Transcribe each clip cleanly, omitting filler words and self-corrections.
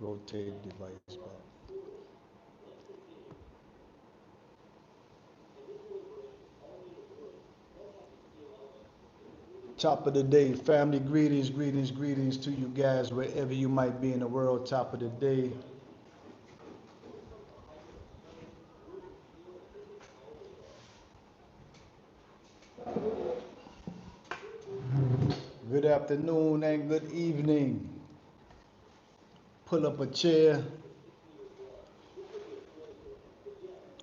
Rotate device back. Top of the day, family greetings, greetings, greetings to you guys wherever you might be in the world. Top of the day. Good afternoon and good evening. Pull up a chair.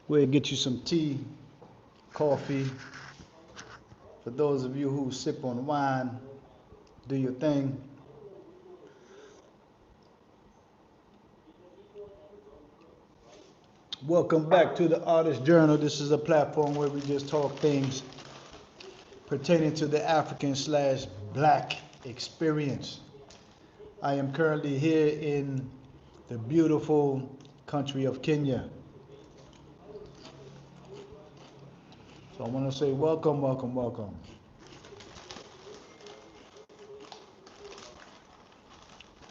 We'll get you some tea, coffee. For those of you who sip on wine, do your thing. Welcome back to the Artist Journal. This is a platform where we just talk things pertaining to the African/Black experience. I am currently here in the beautiful country of Kenya. So I want to say welcome, welcome, welcome.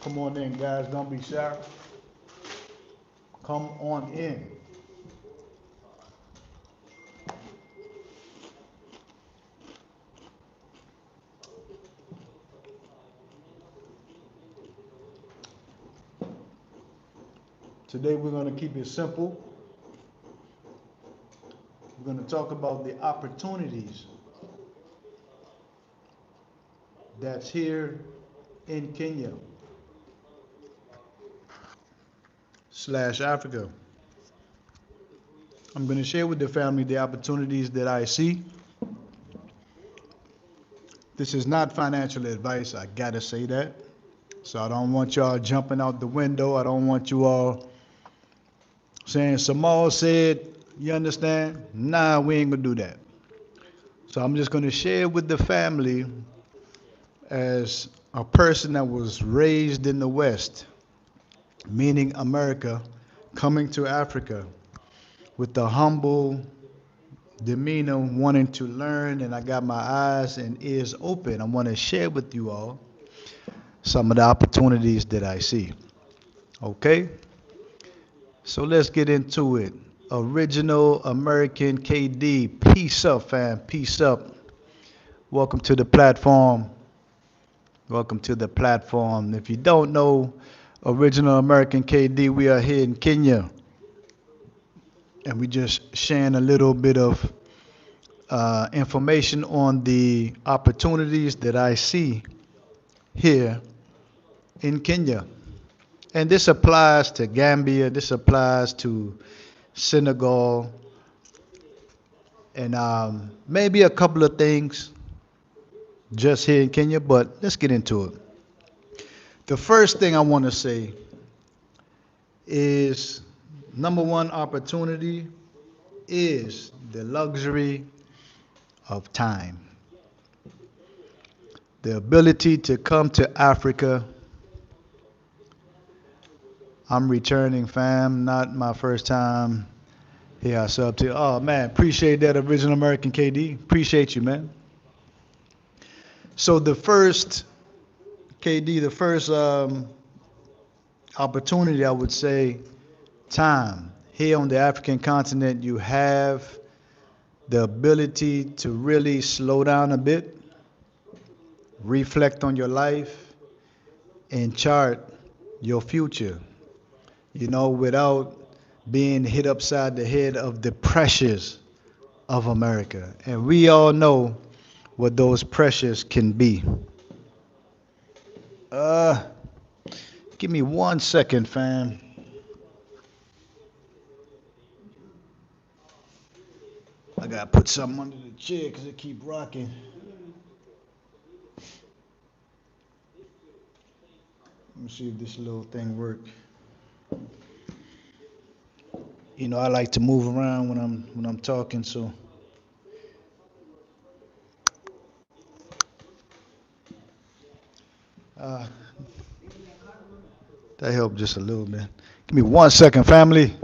Come on in, guys. Don't be shy. Come on in. Today we're going to keep it simple. We're going to talk about the opportunities that's here in Kenya / Africa. I'm going to share with the family the opportunities that I see. This is not financial advice, I gotta say that. So I don't want y'all jumping out the window. I don't want you all saying Samal said, you understand? Nah, we ain't gonna do that. So I'm just gonna share with the family as a person that was raised in the West, meaning America, coming to Africa with the humble demeanor, wanting to learn, and I got my eyes and ears open. I want to share with you all some of the opportunities that I see. Okay? So let's get into it. Original American KD, peace up, fam, peace up. Welcome to the platform. Welcome to the platform. If you don't know Original American KD, we are here in Kenya, and we just sharing a little bit of information on the opportunities that I see here in Kenya. And this applies to Gambia, this applies to Senegal, and maybe a couple of things just here in Kenya, but let's get into it. The first thing I want to say is number one opportunity is the luxury of time. The ability to come to Africa. I'm returning, fam, not my first time here. I sub to. Oh man, appreciate that, Original American KD. Appreciate you, man. So the first KD, the first opportunity, I would say, time. Here on the African continent, you have the ability to really slow down a bit, reflect on your life, and chart your future, without being hit upside the head of the pressures of America. And we all know what those pressures can be. Give me 1 second, fam. I gotta put something under the chair because it keep rocking. Let me see if this little thing works. I like to move around when I'm talking, so. That helped just a little bit. Give me 1 second, family.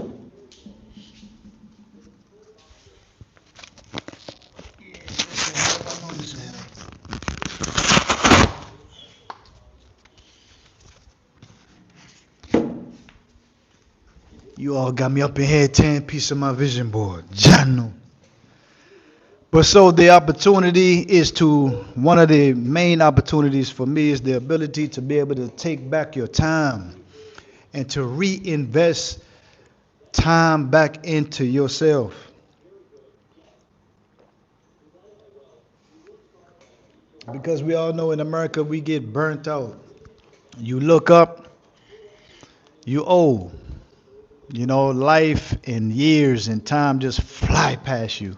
You all got me up in here, 10 piece of my vision board. Jano. But so the opportunity is to, one of the main opportunities for me is the ability to be able to take back your time and to reinvest time back into yourself. Because we all know in America we get burnt out. You look up, you old. You know, life and years and time just fly past you.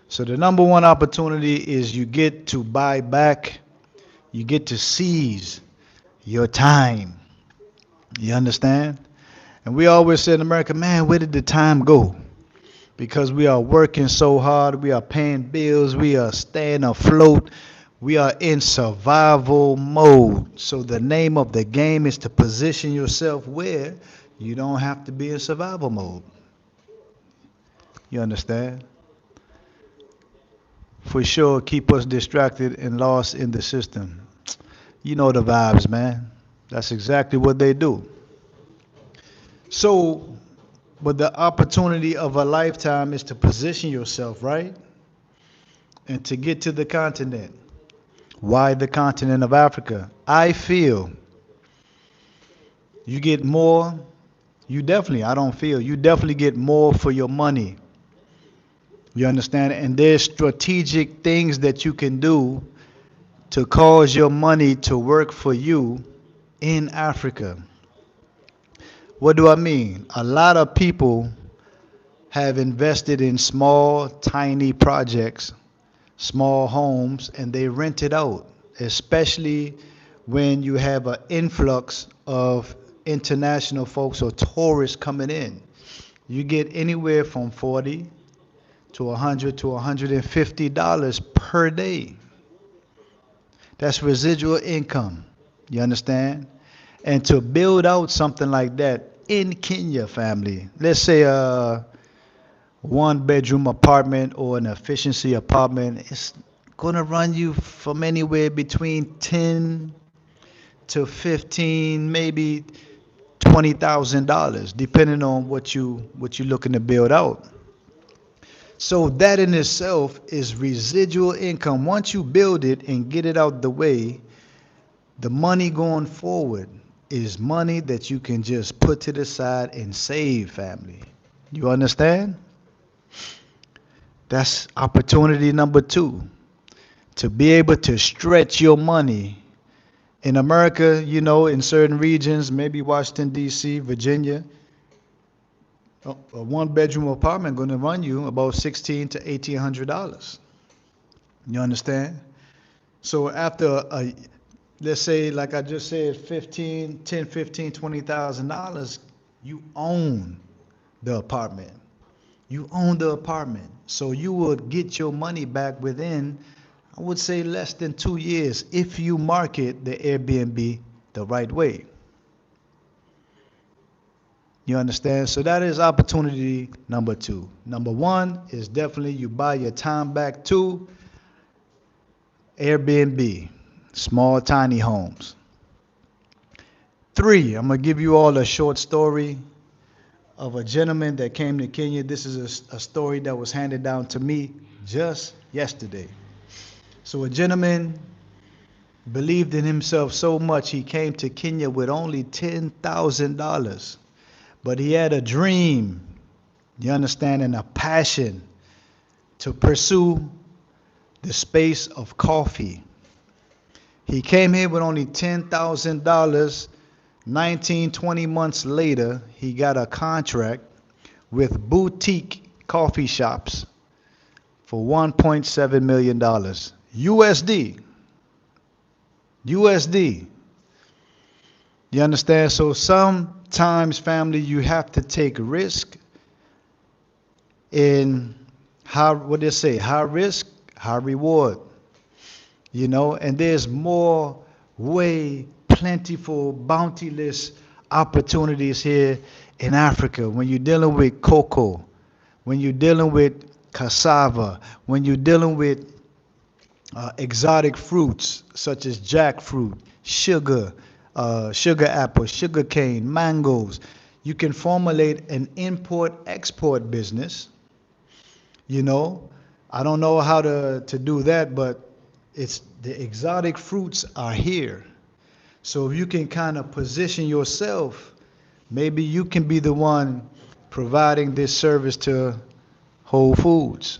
So the number one opportunity is you get to buy back, you get to seize your time. You understand? And we always say in America, man, where did the time go? Because we are working so hard, we are paying bills, we are staying afloat, we are in survival mode. So the name of the game is to position yourself where you don't have to be in survival mode. You understand? For sure, keep us distracted and lost in the system. You know the vibes, man. That's exactly what they do. So, but the opportunity of a lifetime is to position yourself, right? And to get to the continent. Why the continent of Africa? I feel you get more, I don't feel, you definitely get more for your money. You understand? And there's strategic things that you can do to cause your money to work for you in Africa. What do I mean? A lot of people have invested in small, tiny projects, small homes, and they rent it out, especially when you have an influx of international folks or tourists coming in. You get anywhere from 40 to 100 to $150 per day. That's residual income. You understand? And to build out something like that in Kenya, family, let's say a one bedroom apartment or an efficiency apartment, it's going to run you from anywhere between 10 to 15, maybe $20,000, depending on what you're looking to build out. So that in itself is residual income. Once you build it and get it out the way, the money going forward is money that you can just put to the side and save, family. You understand? That's opportunity number two. To be able to stretch your money. In America, you know, in certain regions, maybe Washington, D.C., Virginia, a one bedroom apartment going to run you about $1,600 to $1,800. You understand? So after let's say, like I just said, 20,000, you own the apartment. You own the apartment. So you would get your money back within, I would say, less than 2 years if you market the Airbnb the right way. You understand? So that is opportunity number two. Number one is definitely you buy your time back to Airbnb, small tiny homes. 3, I'm going to give you all a short story of a gentleman that came to Kenya. This is a story that was handed down to me just yesterday. So a gentleman believed in himself so much he came to Kenya with only $10,000. But he had a dream, you understand, and a passion to pursue the space of coffee. He came here with only $10,000. 19, 20 months later, he got a contract with boutique coffee shops for $1.7 million. USD. USD. You understand? So sometimes, family, you have to take risk in what they say, high risk, high reward. You know, and there's more way plentiful, bountiless opportunities here in Africa. When you're dealing with cocoa, when you're dealing with cassava, when you're dealing with exotic fruits such as jackfruit, sugar apple, sugar cane, mangoes. You can formulate an import-export business. You know, I don't know how to do that, but it's the exotic fruits are here. So if you can kind of position yourself, maybe you can be the one providing this service to Whole Foods.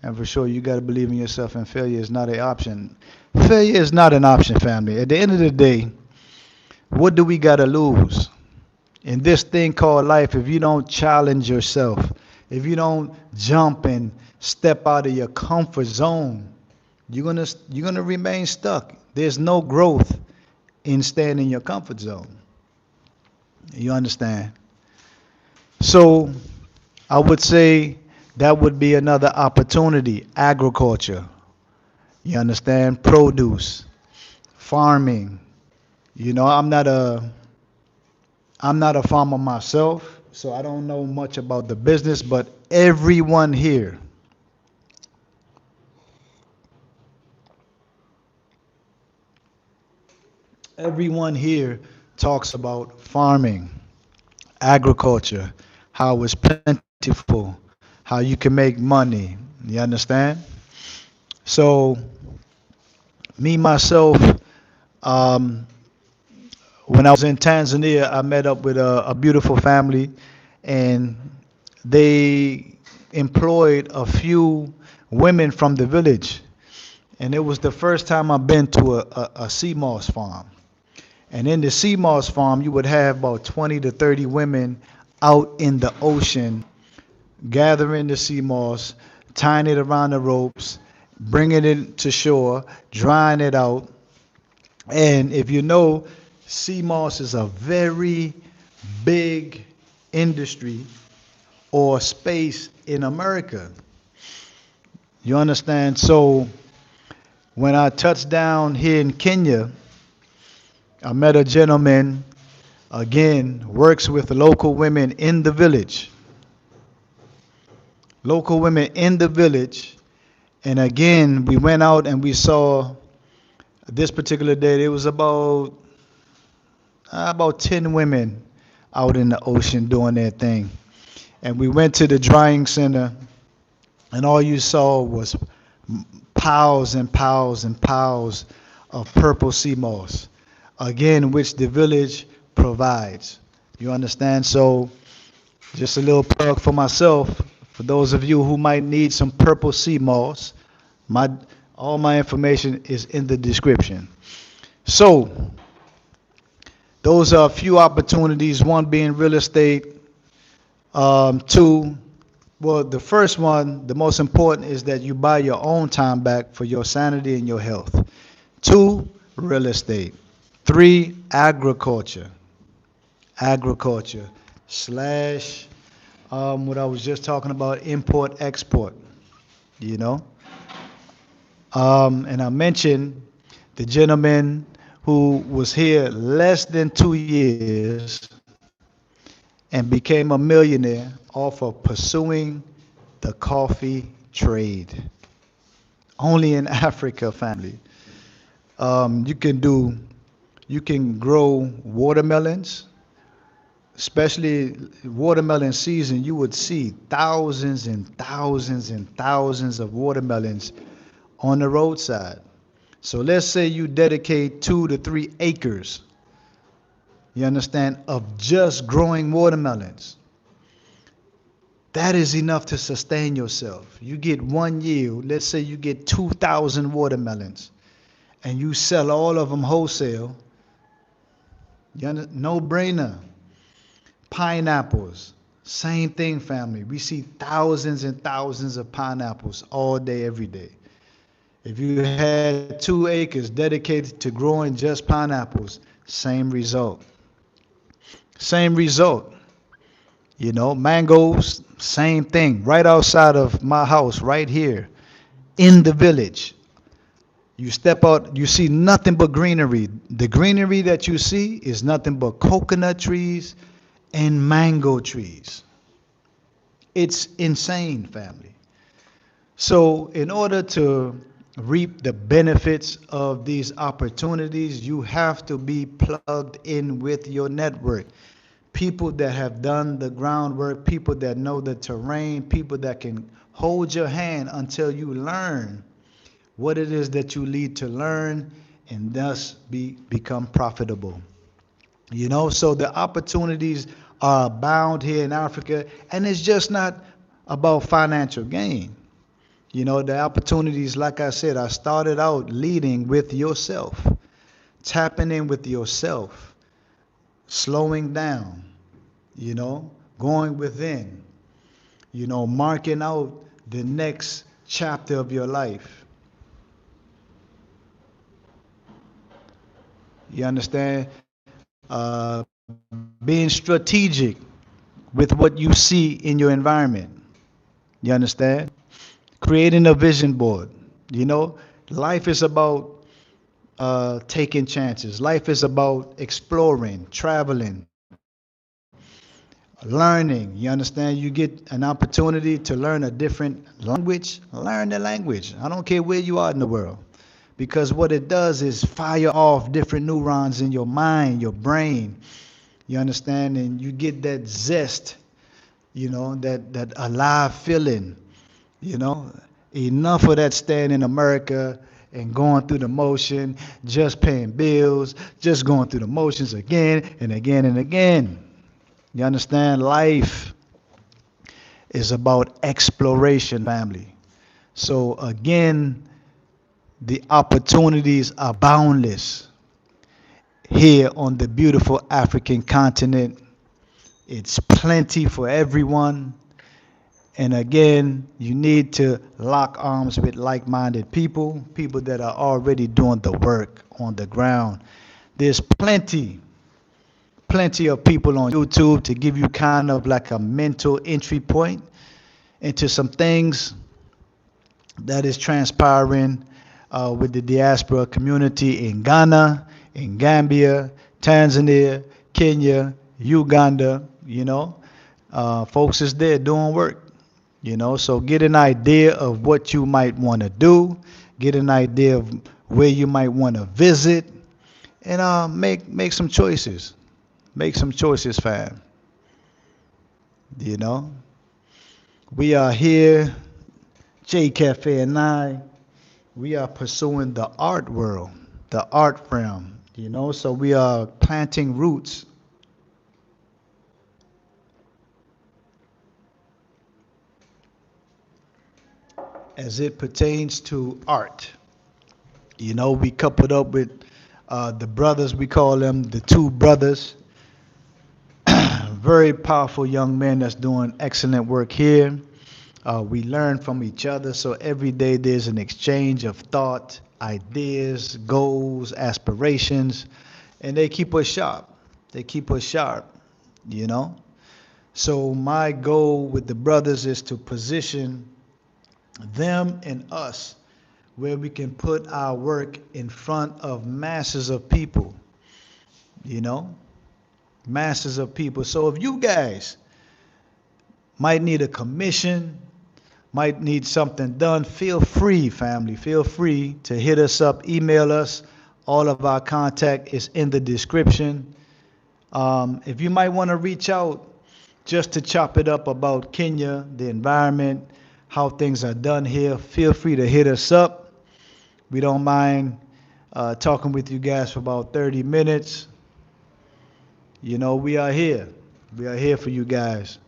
And for sure, you got to believe in yourself, and failure is not an option. Failure is not an option, family. At the end of the day, what do we got to lose? In this thing called life, if you don't challenge yourself, if you don't jump and step out of your comfort zone, you're gonna remain stuck. There's no growth in staying in your comfort zone. You understand? So I would say that would be another opportunity. Agriculture. You understand? Produce, farming. You know, I'm not a farmer myself, so I don't know much about the business, but everyone here talks about farming, agriculture, how it's plentiful, how you can make money. You understand? So, me myself, um, when I was in Tanzania, I met up with a beautiful family, and they employed a few women from the village. And it was the first time I've been to a sea moss farm. And in the sea moss farm, you would have about 20 to 30 women out in the ocean gathering the sea moss, tying it around the ropes, bringing it to shore, drying it out. And if you know, sea moss is a very big industry or space in America. You understand? So when I touched down here in Kenya, I met a gentleman, again, works with local women in the village. Local women in the village. And again, we went out and we saw this particular day, there was about 10 women out in the ocean doing their thing. And we went to the drying center, and all you saw was piles and piles and piles of purple sea moss, again, which the village provides. You understand? So, just a little plug for myself. For those of you who might need some purple sea moss, my all my information is in the description. So, those are a few opportunities. One being real estate. Two, well, the first one, the most important, is that you buy your own time back for your sanity and your health. Two, real estate. Three, agriculture. Agriculture slash what I was just talking about, import export. You know, and I mentioned the gentleman who was here less than 2 years and became a millionaire off of pursuing the coffee trade. Only in Africa, family. You can grow watermelons, especially watermelon season. You would see thousands and thousands and thousands of watermelons on the roadside. So let's say you dedicate 2 to 3 acres, you understand, of just growing watermelons. That is enough to sustain yourself. You get one yield, let's say you get 2,000 watermelons, and you sell all of them wholesale. No brainer. Pineapples, same thing, family. We see thousands and thousands of pineapples all day, every day. If you had 2 acres dedicated to growing just pineapples, same result. Same result. You know, mangoes, same thing. Right outside of my house, right here, in the village. You step out, you see nothing but greenery. The greenery that you see is nothing but coconut trees and mango trees. It's insane, family. So, in order to reap the benefits of these opportunities, you have to be plugged in with your network. People that have done the groundwork, people that know the terrain, people that can hold your hand until you learn what it is that you need to learn and thus become profitable. So the opportunities are abound here in Africa, and it's just not about financial gain. The opportunities, like I said, I started out leading with yourself, tapping in with yourself, slowing down, going within, marking out the next chapter of your life. You understand? Being strategic with what you see in your environment. You understand? Creating a vision board. You know, Life is about taking chances. Life is about exploring, traveling, learning. You understand? You get an opportunity to learn a different language, learn the language. I don't care where you are in the world. Because what it does is fire off different neurons in your mind, your brain. You understand? And you get that zest, that alive feeling. You know, Enough of that staying in America and going through the motion, just paying bills, just going through the motions again and again and again. You understand? Life is about exploration, family. So again, the opportunities are boundless here on the beautiful African continent. It's plenty for everyone. And again, you need to lock arms with like-minded people, people that are already doing the work on the ground. There's plenty of people on YouTube to give you kind of like a mental entry point into some things that is transpiring with the diaspora community in Ghana, in Gambia, Tanzania, Kenya, Uganda. Folks is there doing work. So get an idea of what you might want to do, get an idea of where you might want to visit, and make some choices. Make some choices, fam. You know, we are here, J Cafe and I. We are pursuing the art world, the art realm. So we are planting roots as it pertains to art. We coupled up with the brothers, we call them the two brothers. Very powerful young men that's doing excellent work here. We learn from each other, so every day there's an exchange of thought, ideas, goals, aspirations, and they keep us sharp. They keep us sharp, you know? So my goal with the brothers is to position them and us where we can put our work in front of masses of people, you know? Masses of people. So if you guys might need a commission, might need something done, feel free, family. Feel free to hit us up, email us. All of our contact is in the description. If you might want to reach out just to chop it up about Kenya, the environment, how things are done here, feel free to hit us up. We don't mind talking with you guys for about 30 minutes. We are here. We are here for you guys.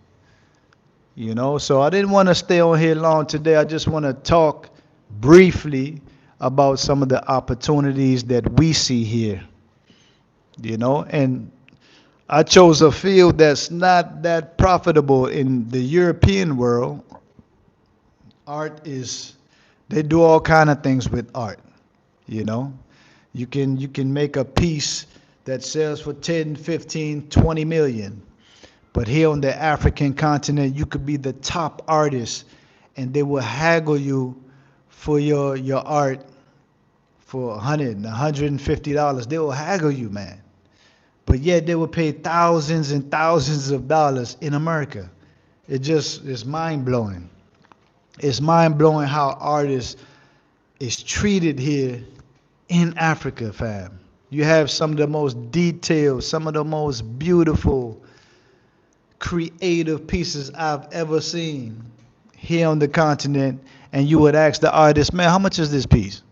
So I didn't want to stay on here long today. I just want to talk briefly about some of the opportunities that we see here. And I chose a field that's not that profitable in the European world. They do all kind of things with art. You can make a piece that sells for 10, 15, 20 million. But here on the African continent, you could be the top artist, and they will haggle you for your art for $100, $150. They will haggle you, man. But yet they will pay thousands and thousands of dollars in America. It just is mind blowing. It's mind blowing how artists is treated here in Africa, fam. You have some of the most detailed, some of the most beautiful, creative pieces I've ever seen here on the continent. And you would ask the artist, man, how much is this piece?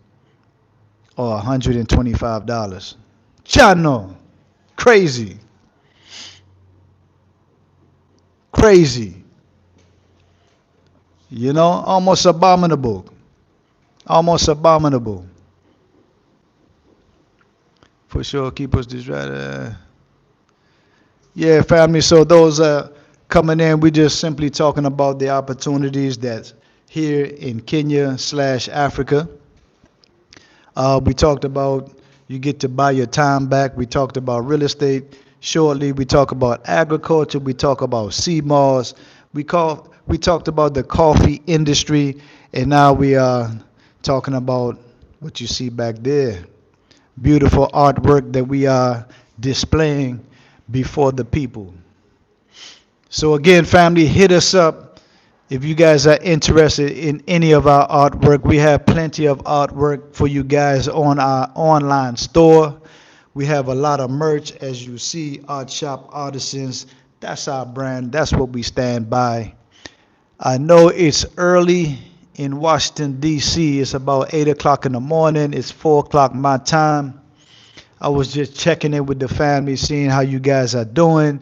Oh, $125. Chano. Crazy. Crazy. You know, almost abominable. Almost abominable. For sure, keep us distracted. Yeah, family. So those coming in, we just simply talking about the opportunities that's here in Kenya/Africa. We talked about you get to buy your time back. We talked about real estate shortly. We talk about agriculture. We talk about sea moss. We talked about the coffee industry, and now we are talking about what you see back there. Beautiful artwork that we are displaying before the people. So again, family, hit us up if you guys are interested in any of our artwork. We have plenty of artwork for you guys on our online store. We have a lot of merch, as you see, Art Shop Artisans. That's our brand. That's what we stand by. I know it's early in Washington, D.C. It's about 8 o'clock in the morning. It's 4 o'clock my time. I was just checking in with the family, seeing how you guys are doing,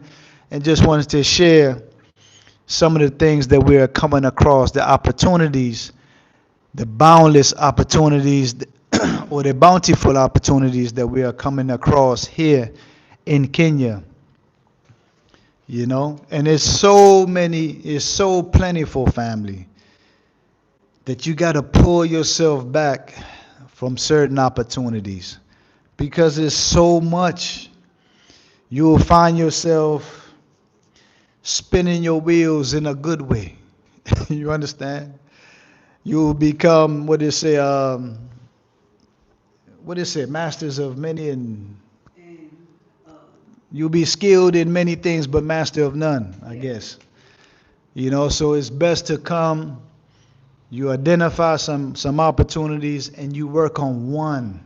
and just wanted to share some of the things that we're coming across, the opportunities, the boundless opportunities, or the bountiful opportunities that we are coming across here in Kenya. You know, and it's so plentiful, family, that you got to pull yourself back from certain opportunities because there's so much. You will find yourself spinning your wheels in a good way. You understand? You will become masters of many, and you'll be skilled in many things, but master of none, I guess. You know, so it's best to come. You identify some opportunities and you work on one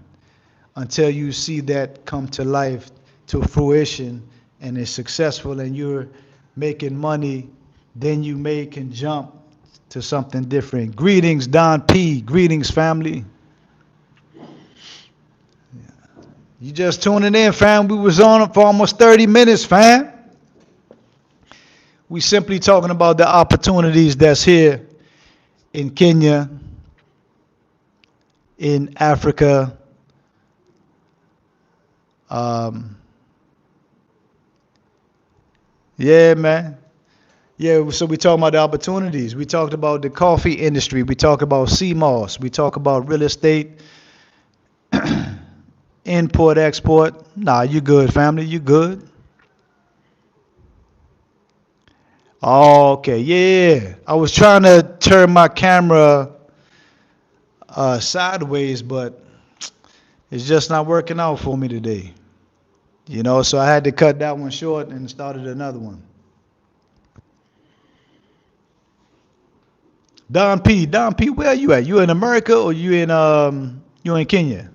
until you see that come to life, to fruition, and is successful, and you're making money. Then you can jump to something different. Greetings, Don P. Greetings, family. You just tuning in, fam. We was on for almost 30 minutes, fam. We simply talking about the opportunities that's here in Kenya, in Africa. Yeah, man. Yeah, so we talking about the opportunities. We talked about the coffee industry. We talked about sea moss. We talk about real estate, import, export. Nah, you good, family. You good. Okay, yeah. I was trying to turn my camera sideways, but it's just not working out for me today. You know, so I had to cut that one short and started another one. Don P, where are you at? You in America or you in Kenya?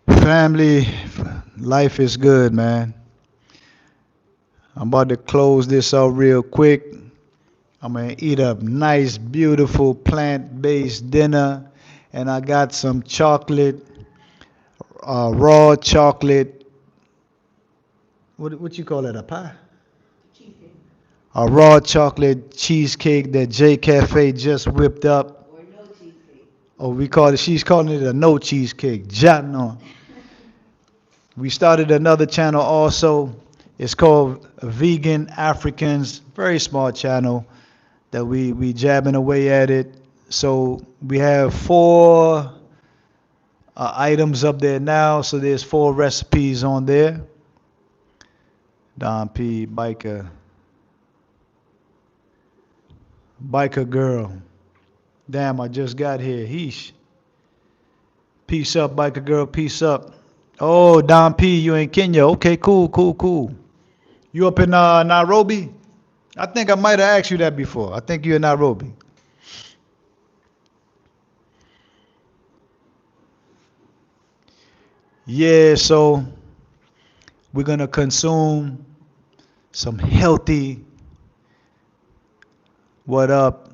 Family, life is good, man. I'm about to close this out real quick. I'm gonna eat a nice, beautiful plant-based dinner, and I got some chocolate, raw chocolate. What you call it? A pie? A raw chocolate cheesecake that J Cafe just whipped up. Oh, she's calling it a no cheesecake. No. We started another channel also. It's called Vegan Africans. Very small channel that we jabbing away at it. So we have 4 items up there now. So there's 4 recipes on there. Don P. Biker girl. Damn, I just got here. Heesh. Peace up, biker girl. Peace up. Oh, Don P, you in Kenya. Okay, cool. You up in Nairobi? I think I might have asked you that before. I think you're in Nairobi. Yeah, so we're gonna consume some healthy. What up?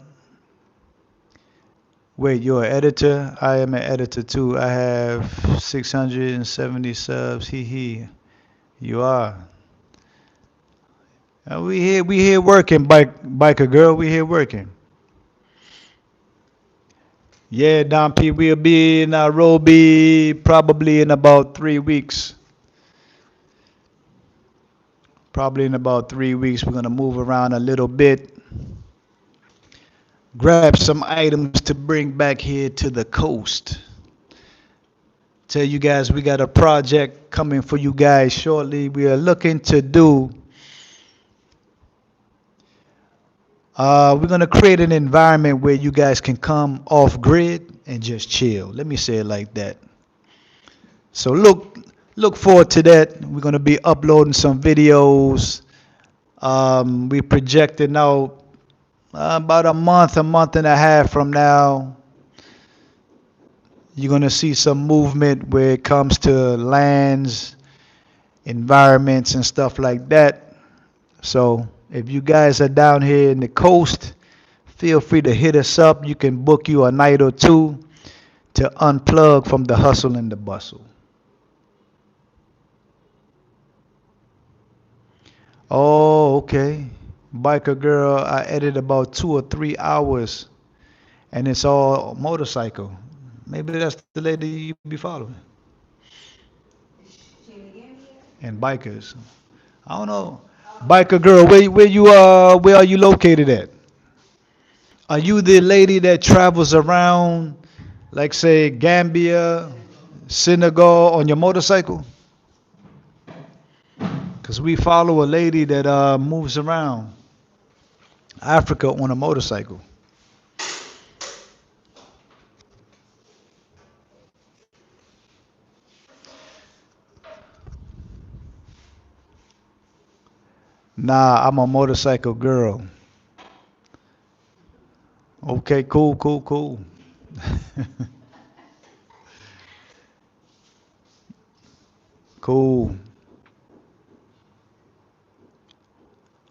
Wait, you're an editor? I am an editor too. I have 670 subs. Hee hee. You are. We here working, biker girl. We here working. Yeah, Don P. We'll be in Nairobi probably in about 3 weeks. Probably in about 3 weeks. We're gonna move around a little bit, grab some items to bring back here to the coast. Tell you guys we got a project coming for you guys shortly. We are looking to do. We're gonna create an environment where you guys can come off grid and just chill. Let me say it like that. So look forward to that. We're gonna be uploading some videos. We projected out about a month and a half from now. You're gonna see some movement where it comes to lands, environments, and stuff like that. So if you guys are down here in the coast, feel free to hit us up. You can book you a night or two to unplug from the hustle and the bustle. Oh, okay. Biker girl, I edit about 2 or 3 hours, and it's all motorcycle. Maybe that's the lady you be following. And bikers. I don't know. Biker girl, where are you located at? Are you the lady that travels around, like say Gambia, Senegal on your motorcycle? Cause we follow a lady that moves around Africa on a motorcycle. Nah, I'm a motorcycle girl. Okay, cool. Cool.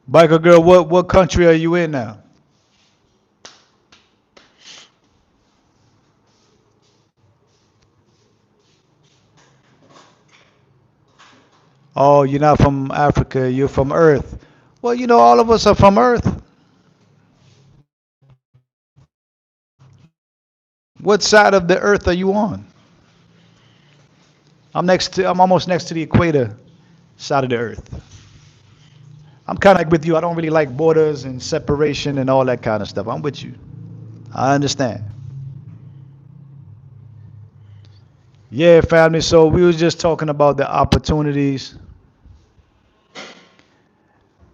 Biker girl, what country are you in now? Oh, you're not from Africa, you're from Earth. Well, all of us are from Earth. What side of the Earth are you on? I'm almost next to the equator side of the Earth. I'm kind of like with you. I don't really like borders and separation and all that kind of stuff. I'm with you. I understand. Yeah, family. So we was just talking about the opportunities.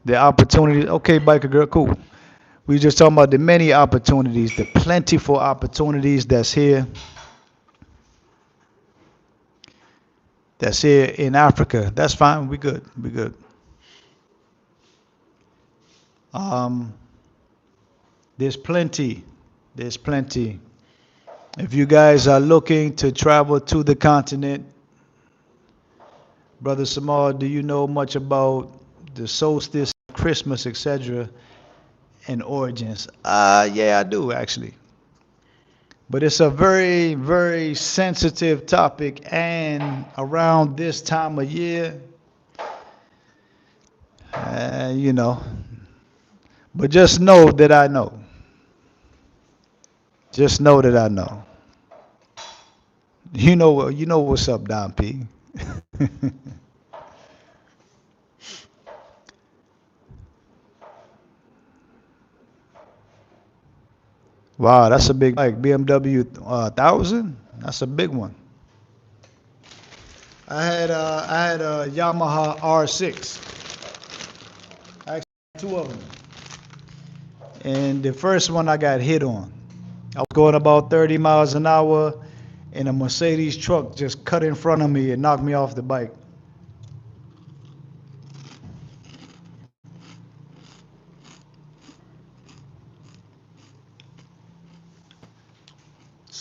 The opportunities. Okay, biker girl, cool. We was just talking about the many opportunities, the plentiful opportunities that's here in Africa. That's fine. We good. We good. Um, there's plenty. There's plenty. If you guys are looking to travel to the continent, Brother Samal, do you know much about the solstice, Christmas, etc., and origins? Yeah, I do actually. But it's a very, very sensitive topic, and around this time of year, uh, you know. But just know that I know. Just know that I know. You know what's up, Don P. Wow, that's a big bike. BMW 1000. That's a big one. I had a Yamaha R6. Actually, two of them. And the first one I got hit on. I was going about 30 miles an hour, and a Mercedes truck just cut in front of me and knocked me off the bike.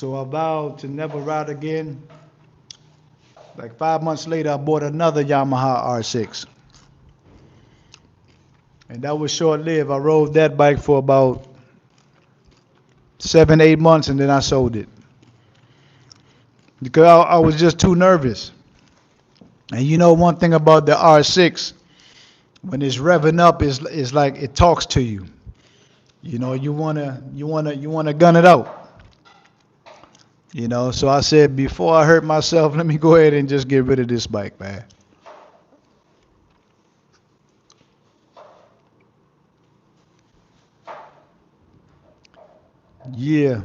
So I vowed to never ride again. Like 5 months later, I bought another Yamaha R6. And that was short lived. I rode that bike for about 7, 8 months and then I sold it. Because I was just too nervous. And you know one thing about the R6, when it's revving up, it's like it talks to you. You know, you wanna gun it out. You know, so I said before I hurt myself, let me go ahead and just get rid of this bike, man. Yeah.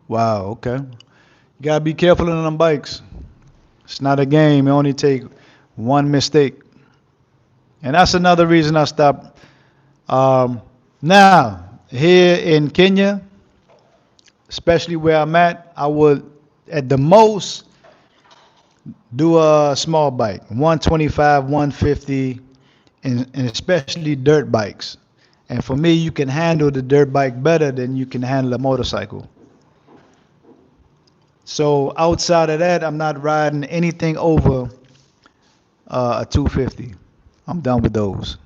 Wow, okay. You gotta be careful on them bikes. It's not a game. It only take one mistake. And that's another reason I stopped. Now, here in Kenya, especially where I'm at, I would at the most do a small bike, 125, 150, and especially dirt bikes. And for me, you can handle the dirt bike better than you can handle a motorcycle. So outside of that, I'm not riding anything over a 250. I'm done with those.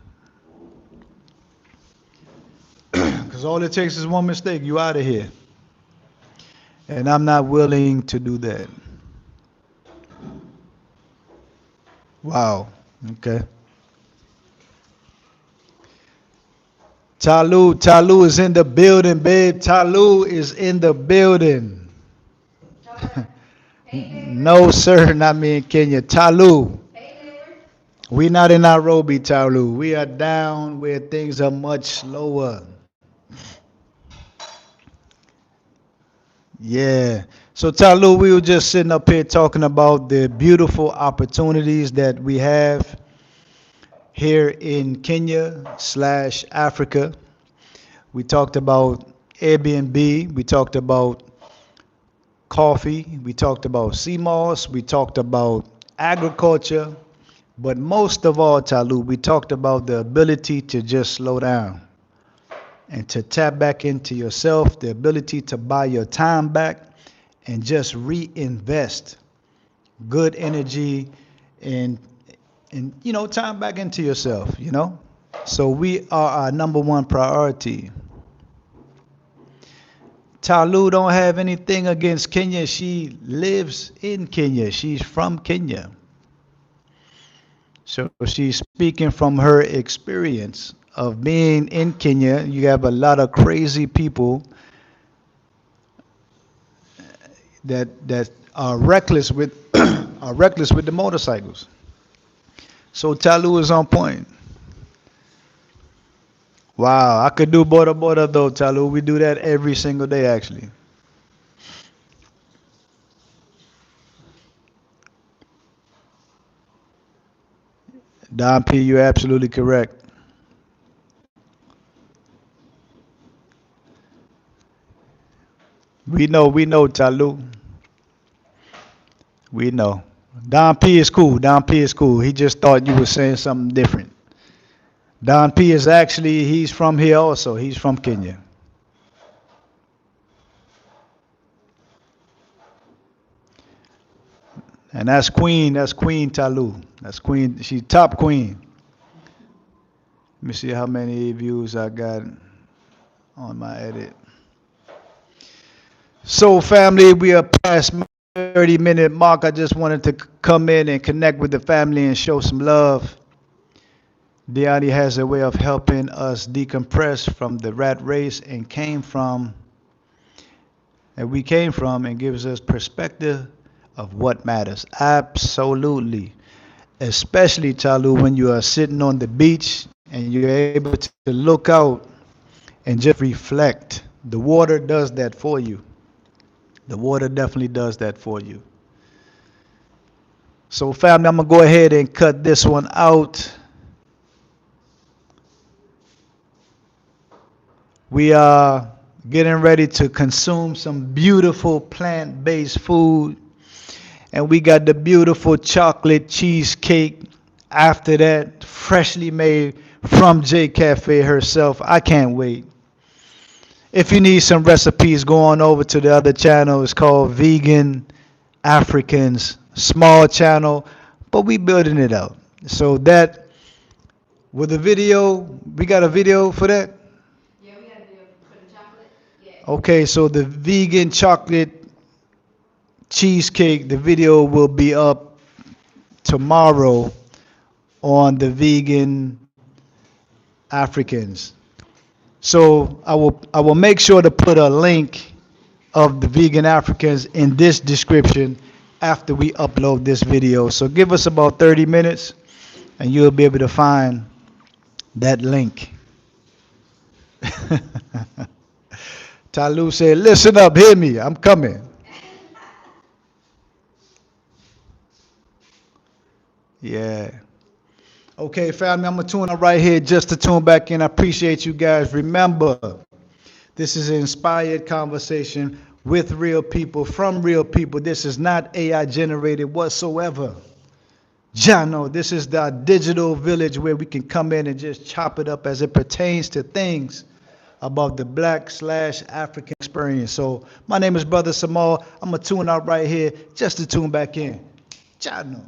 Because all it takes is one mistake, you out of here. And I'm not willing to do that. Wow. Okay. Talu is in the building, babe. Talu is in the building. No, sir, not me in Kenya. Talu. We not in Nairobi, Talu. We are down where things are much slower. Yeah. So Talu, we were just sitting up here talking about the beautiful opportunities that we have here in Kenya slash Africa. We talked about Airbnb. We talked about coffee. We talked about sea moss. We talked about agriculture. But most of all, Talu, we talked about the ability to just slow down and to tap back into yourself, the ability to buy your time back and just reinvest good energy and time back into yourself. So we are our number one priority. Talu don't have anything against Kenya. She lives in Kenya. She's from Kenya. So she's speaking from her experience of being in Kenya. You have a lot of crazy people that are reckless with are reckless with the motorcycles. So Talu is on point. Wow, I could do border border though, Talu. We do that every single day actually. Don P, you're absolutely correct. We know, Talu. We know. Don P is cool. Don P is cool. He just thought you were saying something different. Don P is actually, he's from here also. He's from Kenya. And that's Queen Talu. That's Queen, she's top queen. Let me see how many views I got on my edit. So family, we are past my 30-minute mark. I just wanted to come in and connect with the family and show some love. Deani has a way of helping us decompress from the rat race and we came from and gives us perspective of what matters. Absolutely. Especially, Talu, when you are sitting on the beach and you're able to look out and just reflect. The water does that for you. The water definitely does that for you. So, family, I'm going to go ahead and cut this one out. We are getting ready to consume some beautiful plant-based food. And we got the beautiful chocolate cheesecake after that, freshly made from J Cafe herself. I can't wait. If you need some recipes, go on over to the other channel. It's called Vegan Africans. Small channel, but we building it out. So that with the video, we got a video for that? Yeah, we gotta do it for the chocolate. Yeah. Okay, so the vegan chocolate cheesecake, the video will be up tomorrow on the Vegan Africans. So I will make sure to put a link of the Vegan Africans in this description after we upload this video. So give us about 30 minutes and you'll be able to find that link. Talu said, listen up, hear me, I'm coming. Yeah. Okay, family, I'm going to tune up right here just to tune back in. I appreciate you guys. Remember, this is an inspired conversation with real people, from real people. This is not AI generated whatsoever. Jano, this is the digital village where we can come in and just chop it up as it pertains to things about the black/African experience. So my name is Brother Samal. I'm going to tune out right here just to tune back in. Jano.